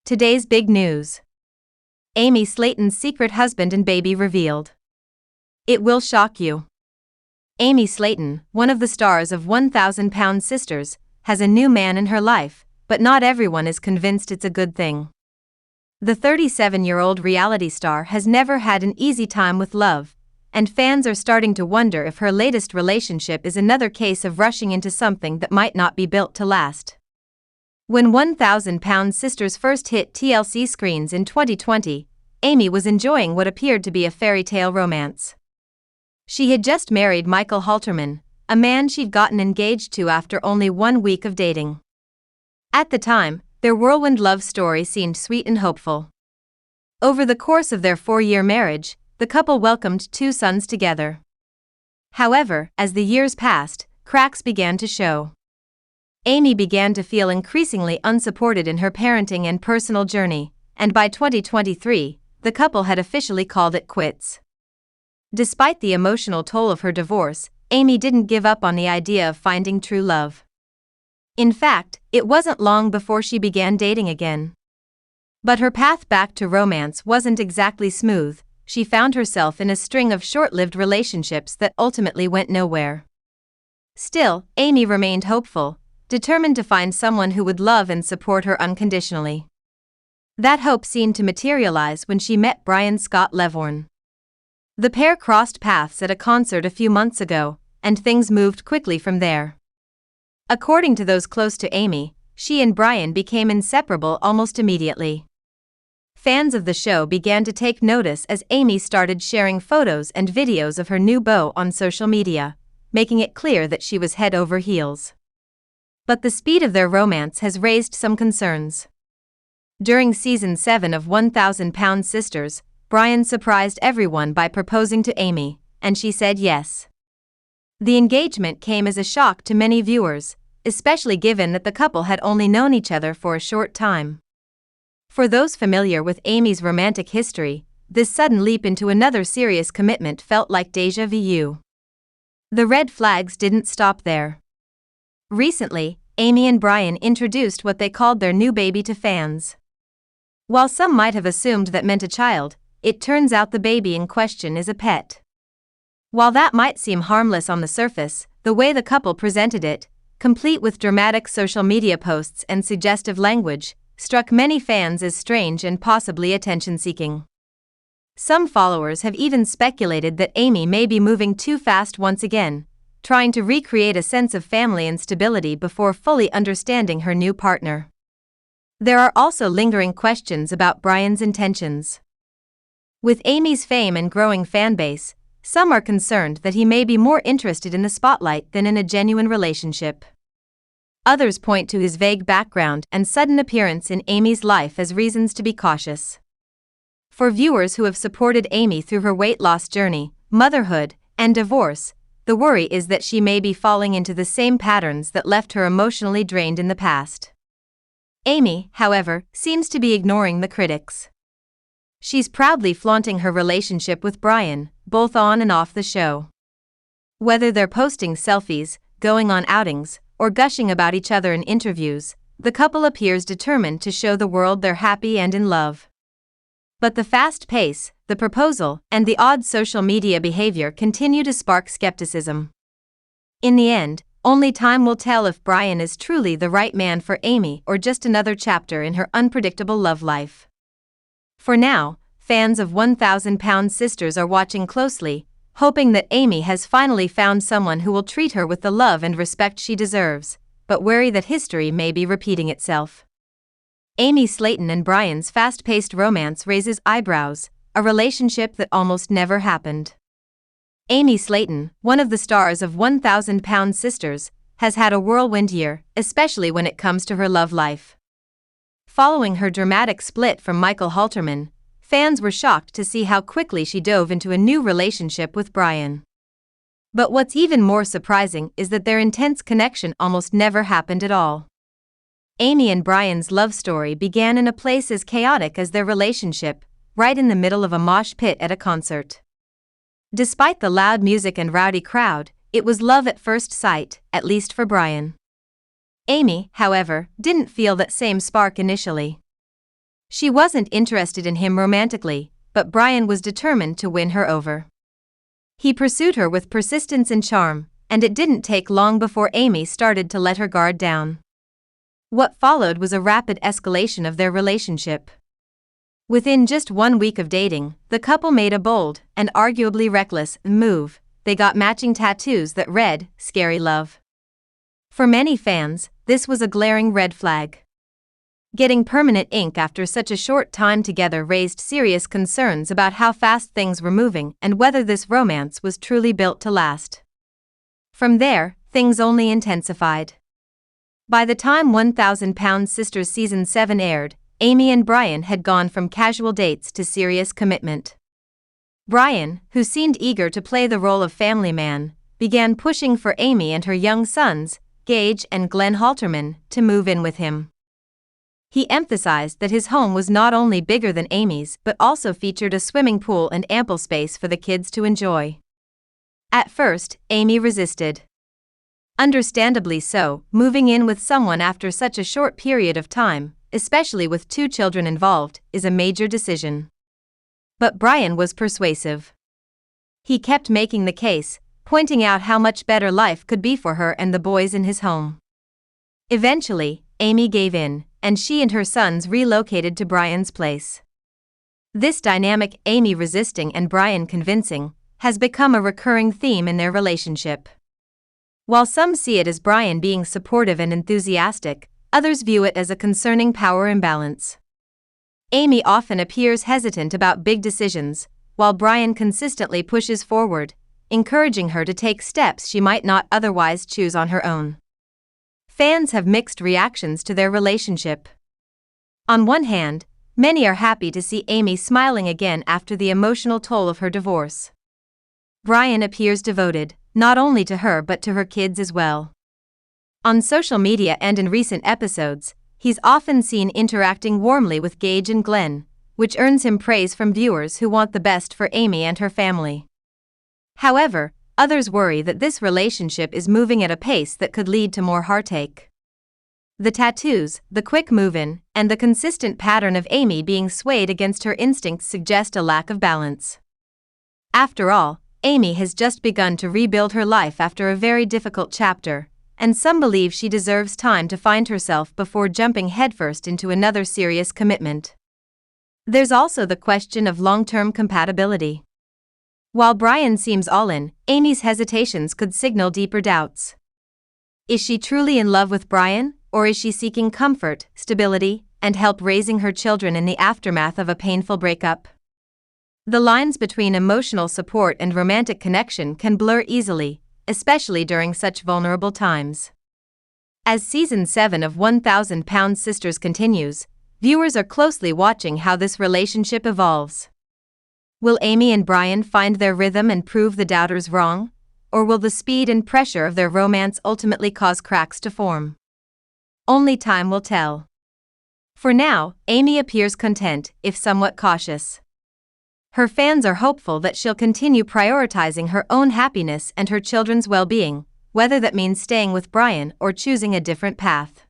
Today's big news. Amy Slaton's secret husband and baby revealed. It will shock you. Amy Slaton, one of the stars of 1,000-Pound Sisters, has a new man in her life, but not everyone is convinced it's a good thing. The 37-year-old reality star has never had an easy time with love, and fans are starting to wonder if her latest relationship is another case of rushing into something that might not be built to last. When 1,000-Pound Sisters first hit TLC screens in 2020, Amy was enjoying what appeared to be a fairy tale romance. She had just married Michael Halterman, a man she'd gotten engaged to after only 1 week of dating. At the time, their whirlwind love story seemed sweet and hopeful. Over the course of their 4-year marriage, the couple welcomed 2 sons together. However, as the years passed, cracks began to show. Amy began to feel increasingly unsupported in her parenting and personal journey, and by 2023, the couple had officially called it quits. Despite the emotional toll of her divorce, Amy didn't give up on the idea of finding true love. In fact, it wasn't long before she began dating again. But her path back to romance wasn't exactly smooth. She found herself in a string of short-lived relationships that ultimately went nowhere. Still, Amy remained hopeful, determined to find someone who would love and support her unconditionally. That hope seemed to materialize when she met Brian Scott Levorn. The pair crossed paths at a concert a few months ago, and things moved quickly from there. According to those close to Amy, she and Brian became inseparable almost immediately. Fans of the show began to take notice as Amy started sharing photos and videos of her new beau on social media, making it clear that she was head over heels. But the speed of their romance has raised some concerns. During season 7 of 1,000-Pound Sisters, Brian surprised everyone by proposing to Amy, and she said yes. The engagement came as a shock to many viewers, especially given that the couple had only known each other for a short time. For those familiar with Amy's romantic history, this sudden leap into another serious commitment felt like déjà vu. The red flags didn't stop there. Recently, Amy and Brian introduced what they called their new baby to fans. While some might have assumed that meant a child, it turns out the baby in question is a pet. While that might seem harmless on the surface, the way the couple presented it, complete with dramatic social media posts and suggestive language, struck many fans as strange and possibly attention-seeking. Some followers have even speculated that Amy may be moving too fast once again, trying to recreate a sense of family and stability before fully understanding her new partner. There are also lingering questions about Brian's intentions. With Amy's fame and growing fanbase, some are concerned that he may be more interested in the spotlight than in a genuine relationship. Others point to his vague background and sudden appearance in Amy's life as reasons to be cautious. For viewers who have supported Amy through her weight loss journey, motherhood, and divorce, the worry is that she may be falling into the same patterns that left her emotionally drained in the past. Amy, however, seems to be ignoring the critics. She's proudly flaunting her relationship with Brian, both on and off the show. Whether they're posting selfies, going on outings, or gushing about each other in interviews, the couple appears determined to show the world they're happy and in love. But the fast pace, the proposal, and the odd social media behavior continue to spark skepticism. In the end, only time will tell if Brian is truly the right man for Amy or just another chapter in her unpredictable love life. For now, fans of 1,000-Pound Sisters are watching closely, hoping that Amy has finally found someone who will treat her with the love and respect she deserves, but wary that history may be repeating itself. Amy Slaton and Brian's fast-paced romance raises eyebrows, a relationship that almost never happened. Amy Slaton, one of the stars of 1,000-Pound Sisters, has had a whirlwind year, especially when it comes to her love life. Following her dramatic split from Michael Halterman, fans were shocked to see how quickly she dove into a new relationship with Brian. But what's even more surprising is that their intense connection almost never happened at all. Amy and Brian's love story began in a place as chaotic as their relationship, right in the middle of a mosh pit at a concert. Despite the loud music and rowdy crowd, it was love at first sight, at least for Brian. Amy, however, didn't feel that same spark initially. She wasn't interested in him romantically, but Brian was determined to win her over. He pursued her with persistence and charm, and it didn't take long before Amy started to let her guard down. What followed was a rapid escalation of their relationship. Within just 1 week of dating, the couple made a bold, and arguably reckless, move. They got matching tattoos that read, "Scary Love." For many fans, this was a glaring red flag. Getting permanent ink after such a short time together raised serious concerns about how fast things were moving and whether this romance was truly built to last. From there, things only intensified. By the time 1,000 Sisters Season 7 aired, Amy and Brian had gone from casual dates to serious commitment. Brian, who seemed eager to play the role of family man, began pushing for Amy and her young sons, Gage and Glenn Halterman, to move in with him. He emphasized that his home was not only bigger than Amy's but also featured a swimming pool and ample space for the kids to enjoy. At first, Amy resisted. Understandably so, moving in with someone after such a short period of time, especially with 2 children involved, is a major decision. But Brian was persuasive. He kept making the case, pointing out how much better life could be for her and the boys in his home. Eventually, Amy gave in, and she and her sons relocated to Brian's place. This dynamic, Amy resisting and Brian convincing, has become a recurring theme in their relationship. While some see it as Brian being supportive and enthusiastic, others view it as a concerning power imbalance. Amy often appears hesitant about big decisions, while Brian consistently pushes forward, encouraging her to take steps she might not otherwise choose on her own. Fans have mixed reactions to their relationship. On one hand, many are happy to see Amy smiling again after the emotional toll of her divorce. Brian appears devoted, not only to her but to her kids as well. On social media and in recent episodes, he's often seen interacting warmly with Gage and Glenn, which earns him praise from viewers who want the best for Amy and her family. However, others worry that this relationship is moving at a pace that could lead to more heartache. The tattoos, the quick move-in, and the consistent pattern of Amy being swayed against her instincts suggest a lack of balance. After all, Amy has just begun to rebuild her life after a very difficult chapter, and some believe she deserves time to find herself before jumping headfirst into another serious commitment. There's also the question of long-term compatibility. While Brian seems all in, Amy's hesitations could signal deeper doubts. Is she truly in love with Brian, or is she seeking comfort, stability, and help raising her children in the aftermath of a painful breakup? The lines between emotional support and romantic connection can blur easily, especially during such vulnerable times. As Season 7 of 1,000 Sisters continues, viewers are closely watching how this relationship evolves. Will Amy and Brian find their rhythm and prove the doubters wrong? Or will the speed and pressure of their romance ultimately cause cracks to form? Only time will tell. For now, Amy appears content, if somewhat cautious. Her fans are hopeful that she'll continue prioritizing her own happiness and her children's well-being, whether that means staying with Brian or choosing a different path.